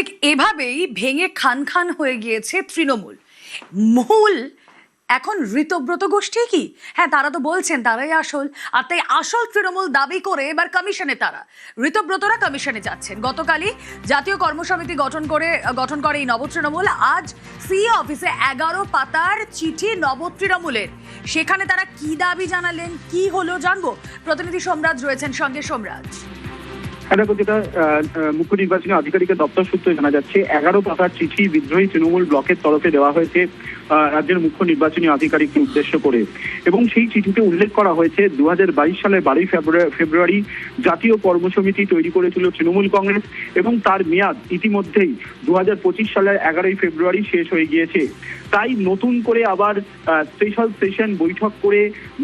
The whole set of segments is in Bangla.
ঠিক এভাবেই ভেঙে খান খান হয়ে গিয়েছে তৃণমূল। মূল এখন ঋতব্রত গোষ্ঠী কি? হ্যাঁ, তারা তো বলছেন তারাই আসল, আর তাই আসল তৃণমূল দাবি করে এবার কমিশনে তারা ঋতব্রতরা কমিশনে যাচ্ছেন। গতকালই জাতীয় কর্মসমিতি গঠন করে এই নবতৃণমূল। আজ সিইও অফিসে 11 পাতার চিঠি নবতৃণমূলের। সেখানে তারা কি দাবি জানালেন, কি হলো জানবো। প্রতিনিধি সোমরাজ রয়েছেন সঙ্গে। সোমরাজ, দেখো, যেটা মুখ্য নির্বাচনী আধিকারিকের দপ্তর সূত্রে জানা যাচ্ছে, 11 পাতার চিঠি বিদ্রোহী তৃণমূল ব্লকের তরফে দেওয়া হয়েছে রাজ্যের মুখ্য নির্বাচনী আধিকারিককে উদ্দেশ্য করে, এবং সেই চিঠিতে উল্লেখ করা হয়েছে 2022 সালের 12 ফেব্রুয়ারি জাতীয় কর্মসমিতি তৈরি করেছিল তৃণমূল কংগ্রেস, এবং তার মেয়াদ ইতিমধ্যেই 2025 সালের 11 ফেব্রুয়ারি শেষ হয়ে গিয়েছে। তাই নতুন করে আবার স্পেশাল সেশন বৈঠক করে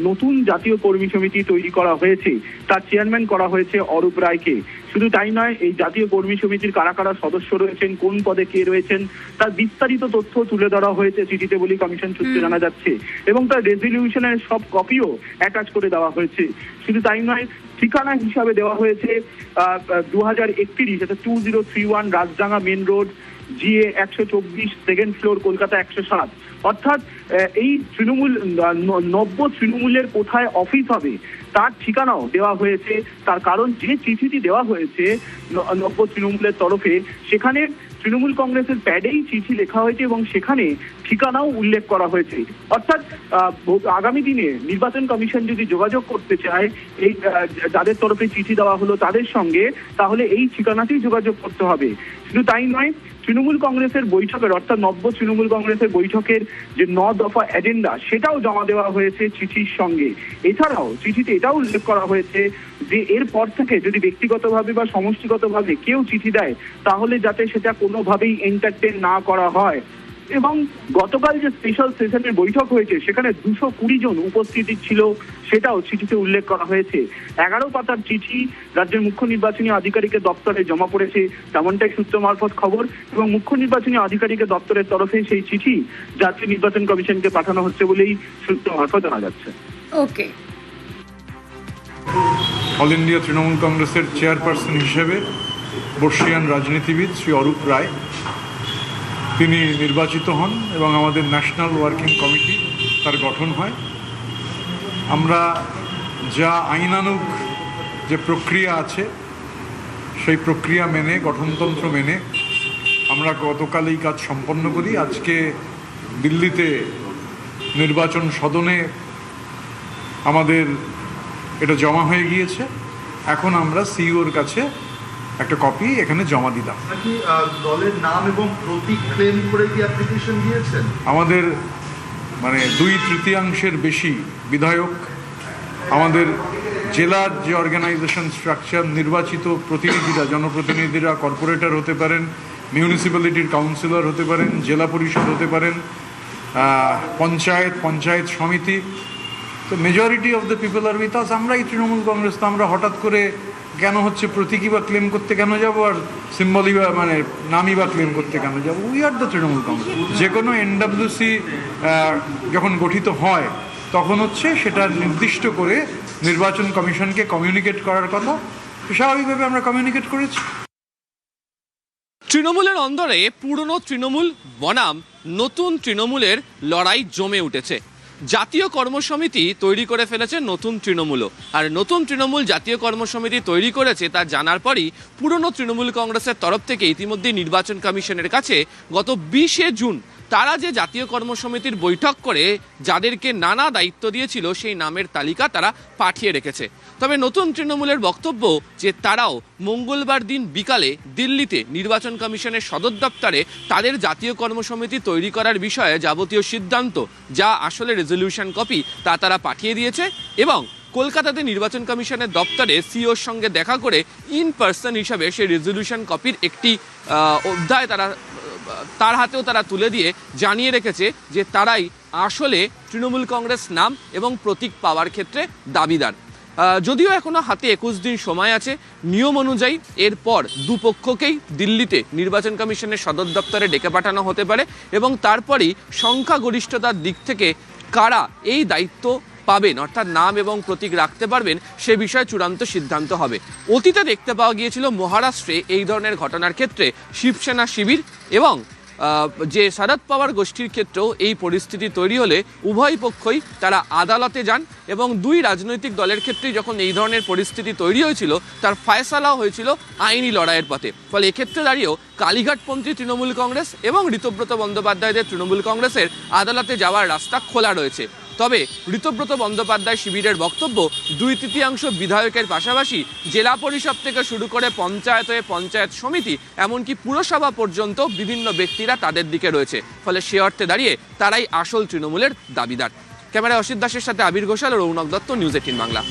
নতুন জাতীয় কর্মী সমিতি তৈরি করা হয়েছে। তার চেয়ারম্যান করা হয়েছে অরূপ রায়কে। শুধু তাই নয়, এই জাতীয় কর্মী সমিতির কারা কারা সদস্য রয়েছেন, কোন পদে কে রয়েছেন, তার বিস্তারিত তথ্য তুলে ধরা হয়েছে চিঠিতে বলে কমিশন সূত্রে জানা যাচ্ছে, এবং তার রেজলিউশনের সব কপিও অ্যাটাচ করে দেওয়া হয়েছে। শুধু তাই নয়, ঠিকানা হিসাবে দেওয়া হয়েছে 2031, এটা 2031 Rajdanga main road, GA 124, second floor, Kolkata 107। অর্থাৎ এই তৃণমূল নব্য তৃণমূলের কোথায় অফিস হবে তার ঠিকানাও দেওয়া হয়েছে। তার কারণ, যে চিঠিটি দেওয়া হয়েছে নব্য তৃণমূলের তরফে, সেখানে তৃণমূল কংগ্রেসের প্যাডেই চিঠি লেখা হয়েছে এবং সেখানে ঠিকানাও উল্লেখ করা হয়েছে। অর্থাৎ আগামী দিনে নির্বাচন কমিশন যদি যোগাযোগ করতে চায় এই যাদের তরফে চিঠি দেওয়া হলো তাদের সঙ্গে, তাহলে এই ঠিকানাতেই যোগাযোগ করতে হবে। শুধু তাই নয়, তৃণমূল কংগ্রেসের বৈঠকের, অর্থাৎ নব্য তৃণমূল কংগ্রেসের বৈঠকের যে 9 দফা এজেন্ডা, সেটাও জমা দেওয়া হয়েছে চিঠির সঙ্গে। এছাড়াও চিঠিতে এটাও উল্লেখ করা হয়েছে যে এরপর থেকে যদি ব্যক্তিগতভাবে বা সমষ্টিগতভাবে কেউ চিঠি দেয়, তাহলে যাতে সেটা কোনোভাবেই এন্টারটেন না করা হয়। এবং গতকাল যে স্পেশাল সেশনের বৈঠক হয়েছে, সেখানে 220 জন উপস্থিতি ছিল, সেটাও চিঠিতে উল্লেখ করা হয়েছে। 11 পাতার চিঠি রাজ্যের মুখ্য নির্বাচনী আধিকারিকের দপ্তরে জমা পড়েছে, তেমনটাই সূত্র মারফত খবর, এবং মুখ্য নির্বাচনী আধিকারিকের দপ্তরের তরফে সেই চিঠি জাতীয় নির্বাচন কমিশনকে পাঠানো হচ্ছে বলেই সূত্র মারফত জানা যাচ্ছে। ওকে। অল ইন্ডিয়া তৃণমূল কংগ্রেসের চেয়ারপারসন হিসেবে বর্ষীয়ান রাজনীতিবিদ শ্রী অরূপ রায় তিনি নির্বাচিত হন এবং আমাদের ন্যাশনাল ওয়ার্কিং কমিটি তার গঠন হয়। আমরা যা আইনানুগ যে প্রক্রিয়া আছে সেই প্রক্রিয়া মেনে, গঠনতন্ত্র মেনে আমরা গতকাল এই কাজ সম্পন্ন করি। আজকে দিল্লিতে নির্বাচন সদনে আমাদের এটা জমা হয়ে গিয়েছে। এখন আমরা সিইওর কাছে একটা কপি এখানে জমা দিলাম। দলের নাম এবং প্রতীক ক্লেম করে কি অ্যাপ্লিকেশন দিয়েছেন? আমাদের 2/3 বেশি বিধায়ক, আমাদের জেলার যে অর্গানাইজেশন স্ট্রাকচার, নির্বাচিত প্রতিনিধিরা, জনপ্রতিনিধিরা কর্পোরেটর হতে পারেন, মিউনিসিপ্যালিটির কাউন্সিলর হতে পারেন, জেলা পরিষদ হতে পারেন, পঞ্চায়েত সমিতি, তো মেজরিটি অফ দ্য পিপল আর উইথ আস। আমরা এই তৃণমূল কংগ্রেস, তো আমরা হঠাৎ করে কেন হচ্ছে প্রতীকী বা ক্লেম করতে কেন যাব, আর সিম্বলি বা নামই বা ক্লেম করতে কেন যাব? We are the Trinamool Congress. যে কোনো এনডব্লিউসি যখন গঠিত হয় তখন হচ্ছে সেটা নির্দিষ্ট করে নির্বাচন কমিশনকে কমিউনিকেট করার কথা, স্বাভাবিকভাবে আমরা কমিউনিকেট করেছি। তৃণমূলের অন্দরে পুরনো তৃণমূল বনাম নতুন তৃণমূলের লড়াই জমে উঠেছে। জাতীয় কর্মসমিতি তৈরি করে ফেলেছে নতুন তৃণমূলও, আর নতুন তৃণমূল জাতীয় কর্মসমিতি তৈরি করেছে তা জানার পরই পুরনো তৃণমূল কংগ্রেসের তরফ থেকে ইতিমধ্যে নির্বাচন কমিশনের কাছে গত 20 জুন তারা যে জাতীয় কর্মসমিতির বৈঠক করে যাদেরকে নানা দায়িত্ব দিয়েছিল সেই নামের তালিকা তারা পাঠিয়ে রেখেছে। তবে নতুন তৃণমূলের বক্তব্য যে তারাও মঙ্গলবার দিন বিকালে দিল্লিতে নির্বাচন কমিশনের সদর দপ্তরে তাদের জাতীয় কর্মসমিতি তৈরি করার বিষয়ে যাবতীয় সিদ্ধান্ত, যা আসলে রেজলিউশন কপি, তা তারা পাঠিয়ে দিয়েছে, এবং কলকাতাতে নির্বাচন কমিশনের দপ্তরে সিইওর সঙ্গে দেখা করে ইন পার্সন হিসাবে সেই রেজলিউশন কপির একটি অধ্যায় তার হাতেও তারা তুলে দিয়ে জানিয়ে রেখেছে যে তারাই আসলে তৃণমূল কংগ্রেস নাম এবং প্রতীক পাওয়ার ক্ষেত্রে দাবিদার। যদিও এখনো হাতে 21 দিন সময় আছে, নিয়ম অনুযায়ী এরপর দুপক্ষকেই দিল্লিতে নির্বাচন কমিশনের সদর দপ্তরে ডেকে পাঠানো হতে পারে, এবং তারপরেই সংখ্যাগরিষ্ঠতার দিক থেকে কারা এই দায়িত্ব পাবেন, অর্থাৎ নাম এবং প্রতীক রাখতে পারবেন, সে বিষয়ে চূড়ান্ত সিদ্ধান্ত হবে। অতীতে দেখতে পাওয়া গিয়েছিল মহারাষ্ট্রে এই ধরনের ঘটনার ক্ষেত্রে শিবসেনা শিবির এবং যে শরদ পাওয়ার গোষ্ঠীর ক্ষেত্রেও এই পরিস্থিতি তৈরি হলে উভয় পক্ষই তারা আদালতে যান এবং দুই রাজনৈতিক দলের ক্ষেত্রেই যখন এই ধরনের পরিস্থিতি তৈরি হয়েছিল তার ফয়সালা হয়েছিল আইনি লড়াইয়ের পথে। ফলে এক্ষেত্রে দাঁড়িয়েও কালীঘাটপন্থী তৃণমূল কংগ্রেস এবং ঋতব্রত বন্দ্যোপাধ্যায়দের তৃণমূল কংগ্রেসের আদালতে যাওয়ার রাস্তা খোলা রয়েছে। তবে ঋতব্রত বন্দ্যোপাধ্যায় শিবিরের বক্তব্য, 2/3 বিধায়কের পাশাপাশি জেলা পরিষদ থেকে শুরু করে পঞ্চায়েত হয়ে পঞ্চায়েত সমিতি এমনকি পুরসভা পর্যন্ত বিভিন্ন ব্যক্তিরা তাদের দিকে রয়েছে। ফলে সে অর্থে দাঁড়িয়ে তারাই আসল তৃণমূলের দাবিদার। ক্যামেরায় অসিত দাসের সাথে আবির ঘোষাল ও রৌনক দত্ত, নিউজ 18 বাংলা।